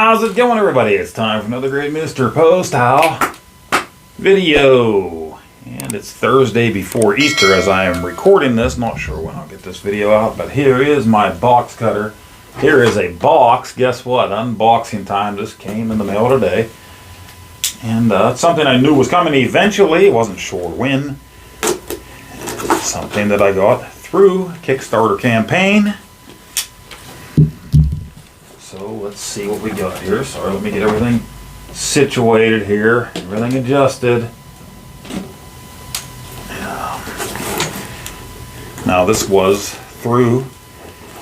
How's it going, everybody? It's time for another great Mr. Poestyle video. And it's Thursday before Easter as I am recording this. Not sure when I'll get this video out, but here is my box cutter. Here is a box. Guess what? Unboxing time. This came in the mail today. And it's something I knew was coming eventually. Wasn't sure when. It's something that I got through Kickstarter campaign. So let's see what we got here. Sorry, let me get everything situated here. Everything adjusted. Now this was through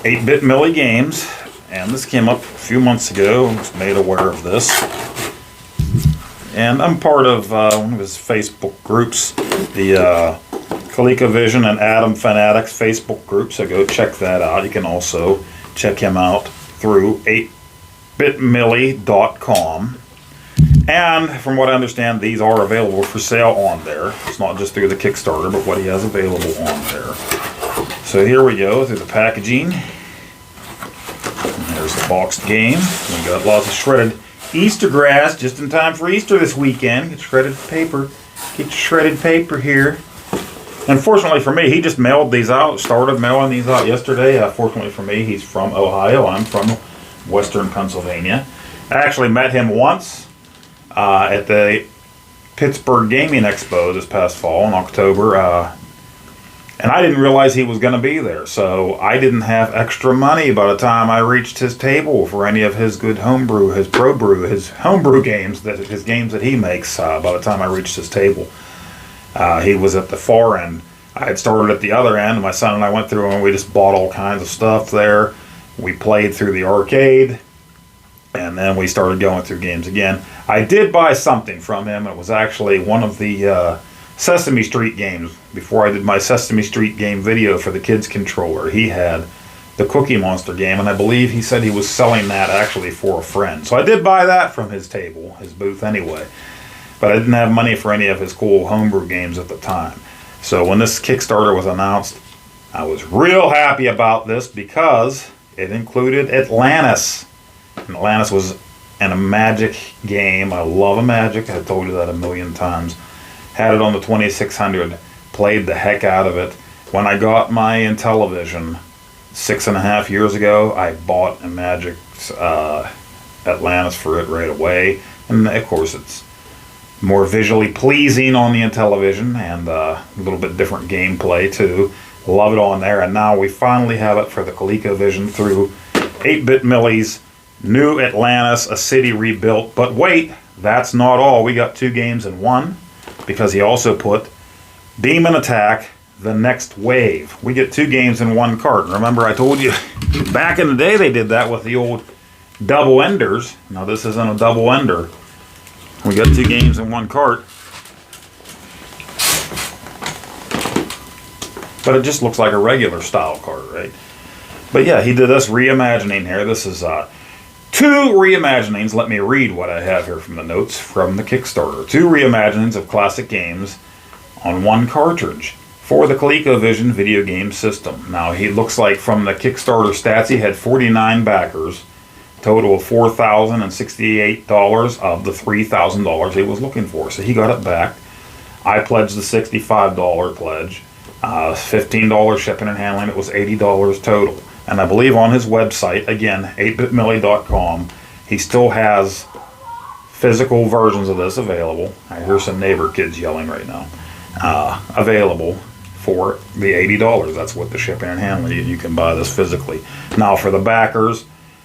8-Bit Milli Games, and this came up a few months ago. I was made aware of this. And I'm part of one of his Facebook groups, the ColecoVision and Atom Fanatics Facebook group, so go check that out. You can also check him out through 8bitmilli.com. And from what I understand, these are available for sale on there. It's not just through the Kickstarter, but what he has available on there. So here we go through the packaging. And there's the boxed game. We got lots of shredded Easter grass just in time for Easter this weekend. Get shredded paper. Get your shredded paper here. Unfortunately for me, he just mailed these out, started mailing these out yesterday. Fortunately for me, he's from Ohio. I'm from Western Pennsylvania. I actually met him once at the Pittsburgh Gaming Expo this past fall in October. And I didn't realize he was going to be there. So I didn't have extra money by the time I reached his table for any of his good homebrew, his pro brew, his homebrew games, his games that he makes by the time I reached his table. He was at the far end. I had started at the other end. My son and I went through and we just bought all kinds of stuff there. We played through the arcade, and then we started going through games again. I did buy something from him. It was actually one of the Sesame Street games. Before I did my Sesame Street game video for the kids controller, he had the Cookie Monster game, and I believe he said he was selling that actually for a friend. So I did buy that from his table, his booth anyway. But I didn't have money for any of his cool homebrew games at the time. So when this Kickstarter was announced, I was real happy about this because it included Atlantis. And Atlantis was a Magic game. I love a Magic. I've told you that a million times. Had it on the 2600. Played the heck out of it. When I got my Intellivision 6.5 years ago, I bought a Magic Atlantis for it right away. And of course it's more visually pleasing on the Intellivision and a little bit different gameplay too. Love it on there, and now we finally have it for the ColecoVision through 8-Bit Milli's new Atlantis, a city rebuilt. But wait, that's not all. We got two games in one because he also put Beam and Attack, the Next Wave. We get two games in one cart. Remember I told you back in the day they did that with the old double enders. Now this isn't a double ender. We got two games in one cart. But it just looks like a regular style cart, right? But yeah, he did this reimagining here. This is two reimaginings. Let me read what I have here from the notes from the Kickstarter. Two reimaginings of classic games on one cartridge for the ColecoVision video game system. Now, he looks like from the Kickstarter stats, he had 49 backers. Total of $4,068 of the $3,000 he was looking for. So he got it back. I pledged the $65 pledge. $15 shipping and handling. It was $80 total. And I believe on his website, again, 8bitmilli.com, he still has physical versions of this available. I hear some neighbor kids yelling right now. Available for the $80. That's what the shipping and handling. You can buy this physically. Now for the backers,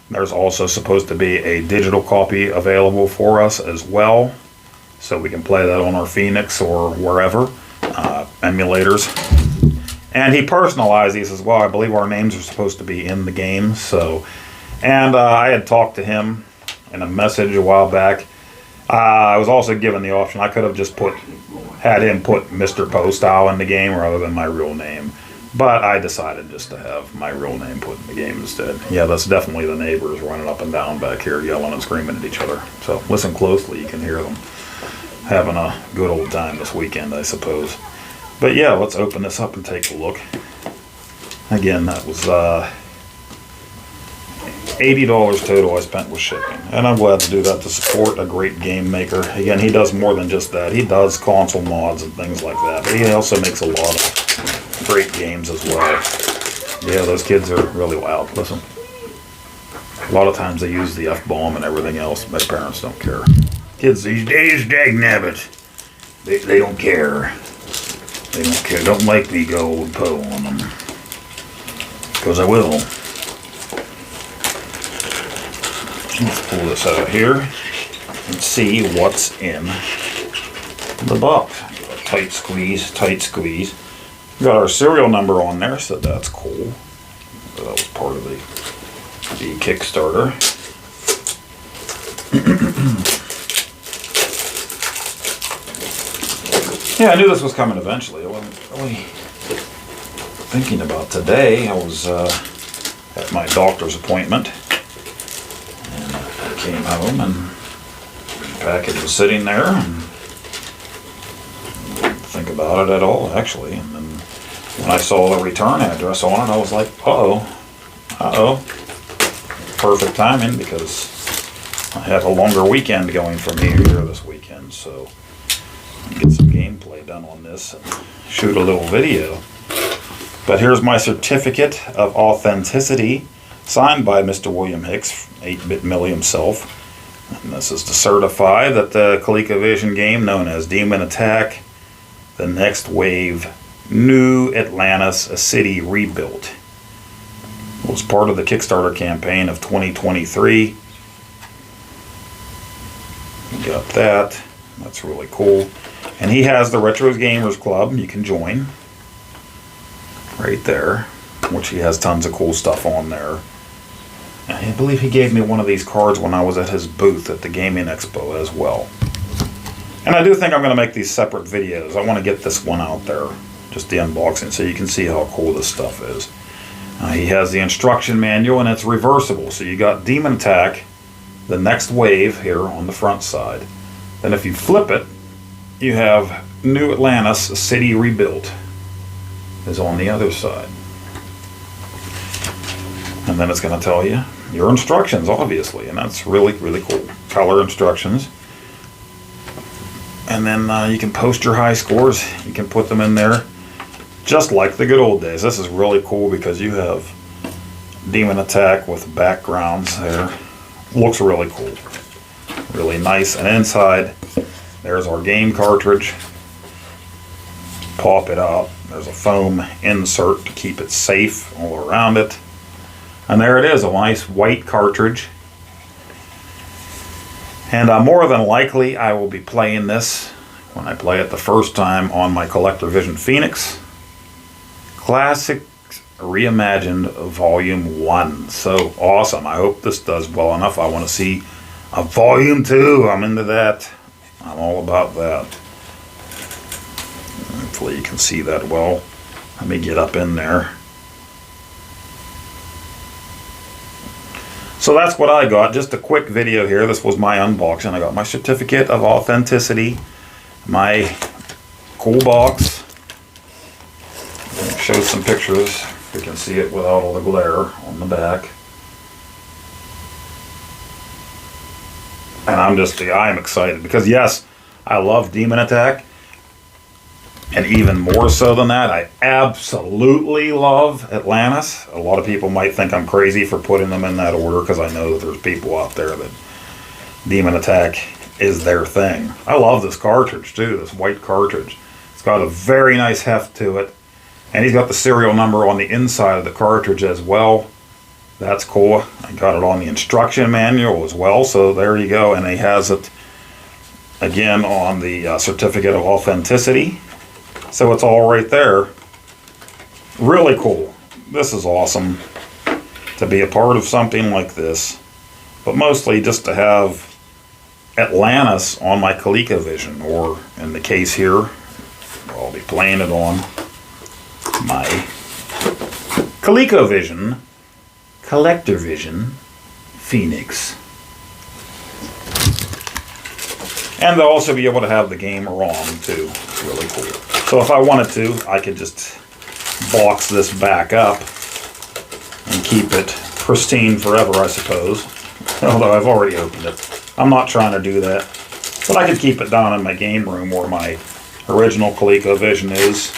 there's also supposed to be a digital copy available for us as well, so we can play that on our Phoenix or wherever, emulators. And he personalized these as well. I believe our names are supposed to be in the game. So, and I had talked to him in a message a while back. I was also given the option. I could have just had him put Mr. Poestyle in the game rather than my real name. But I decided just to have my real name put in the game instead. Yeah, that's definitely the neighbors running up and down back here yelling and screaming at each other. So listen closely, you can hear them having a good old time this weekend, I suppose. But yeah, let's open this up and take a look. Again, that was $80 total I spent with shipping. And I'm glad to do that to support a great game maker. Again, he does more than just that. He does console mods and things like that. But he also makes a lot of great games as well. Yeah, those kids are really wild. Listen. A lot of times they use the F-bomb and everything else. My parents don't care. Kids these days, dagnabbit. They don't care. They don't care. Don't make me go and Poe on them. Because I will. Let's pull this out here and see what's in the box. Tight squeeze, tight squeeze. Got our serial number on there, so that's cool. That was part of the Kickstarter. Yeah, I knew this was coming eventually. I wasn't really thinking about today. I was at my doctor's appointment. And I came home and the package was sitting there. And didn't think about it at all, actually. And then when I saw the return address on it, I was like, uh-oh. Perfect timing, because I have a longer weekend going from here this weekend, so I'll get some gameplay done on this and shoot a little video. But here's my certificate of authenticity, signed by Mr. William Hicks, 8-Bit Milli himself. And this is to certify that the ColecoVision game known as Demon Attack, the Next Wave, New Atlantis, a City Rebuilt, was part of the Kickstarter campaign of 2023. We got that. That's really cool. And he has the Retro Gamers Club you can join. Right there. Which he has tons of cool stuff on there. And I believe he gave me one of these cards when I was at his booth at the Gaming Expo as well. And I do think I'm going to make these separate videos. I want to get this one out there. Just the unboxing, so you can see how cool this stuff is. He has the instruction manual, and it's reversible. So you got Demon Attack, the Next Wave here on the front side. Then if you flip it, you have New Atlantis, a City Rebuilt, is on the other side. And then it's going to tell you your instructions, obviously, and that's really, really cool. Color instructions. And then you can post your high scores. You can put them in there. Just like the good old days. This is really cool because you have Demon Attack with backgrounds there. Looks really cool. Really nice. And inside, there's our game cartridge. Pop it up. There's a foam insert to keep it safe all around it. And there it is, a nice white cartridge. And more than likely, I will be playing this when I play it the first time on my ColecoVision Phoenix. Classics Reimagined Volume 1. So awesome. I hope this does well enough. I want to see a Volume 2. I'm into that. I'm all about that. Hopefully you can see that well. Let me get up in there. So that's what I got. Just a quick video here. This was my unboxing. I got my certificate of authenticity, my cool box. Show some pictures. You can see it without all the glare on the back. And I'm excited because yes, I love Demon Attack. And even more so than that, I absolutely love Atlantis. A lot of people might think I'm crazy for putting them in that order because I know that there's people out there that Demon Attack is their thing. I love this cartridge too, this white cartridge. It's got a very nice heft to it. And he's got the serial number on the inside of the cartridge as well. That's cool. I got it on the instruction manual as well, so there you go. And he has it again on the certificate of authenticity. So it's all right there. Really cool. This is awesome to be a part of something like this. But mostly just to have Atlantis on my ColecoVision, or in the case here, I'll be playing it on my ColecoVision CollectorVision Phoenix. And they'll also be able to have the game ROM too. It's really cool. So if I wanted to, I could just box this back up and keep it pristine forever, I suppose. Although I've already opened it. I'm not trying to do that. But I could keep it down in my game room where my original ColecoVision is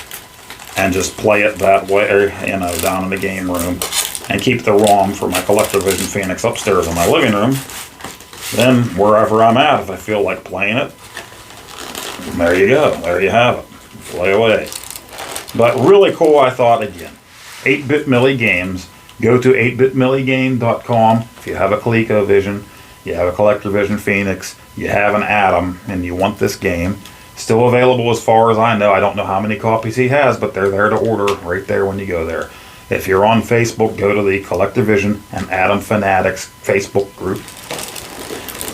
and just play it that way, you know, down in the game room. And keep the ROM for my CollectorVision Phoenix upstairs in my living room. Then, wherever I'm at, if I feel like playing it, there you go. There you have it. Play away. But really cool, I thought, again. 8-Bit Milli Games. Go to 8bitmilligame.com if you have a ColecoVision, you have a CollectorVision Phoenix, you have an Atom, and you want this game. Still available as far as I know. I don't know how many copies he has, but they're there to order right there when you go there. If you're on Facebook, go to the CollectorVision and Atom Fanatics Facebook group.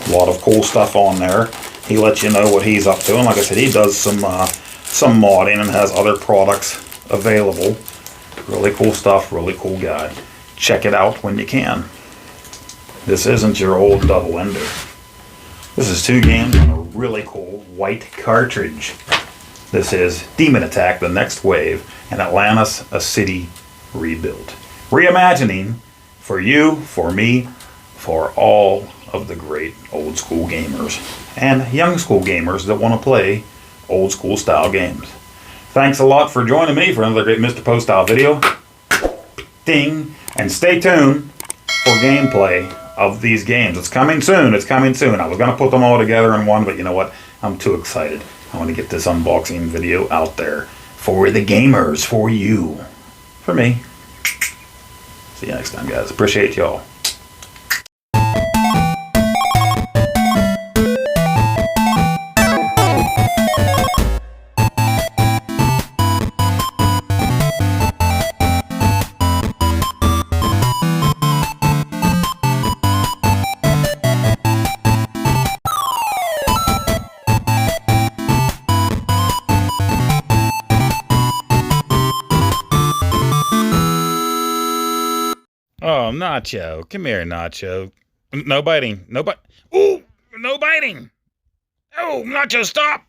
A lot of cool stuff on there. He lets you know what he's up to, and like I said, he does some modding and has other products available. Really cool stuff, really cool guy. Check it out when you can. This isn't your old double ender. This is 2 games on a really cool white cartridge. This is Demon Attack: The Next Wave and Atlantis: A City Rebuilt. Reimagining for you, for me, for all of the great old school gamers and young school gamers that want to play old school style games. Thanks a lot for joining me for another great Mr. Poestyle video. Ding! And stay tuned for gameplay of these games. It's coming soon. It's coming soon. I was going to put them all together in one, but you know what? I'm too excited. I want to get this unboxing video out there for the gamers, for you, for me. See you next time, guys. Appreciate y'all. Oh, Nacho. Come here, Nacho. No biting. No bite. Ooh, no biting. Oh, Nacho, stop.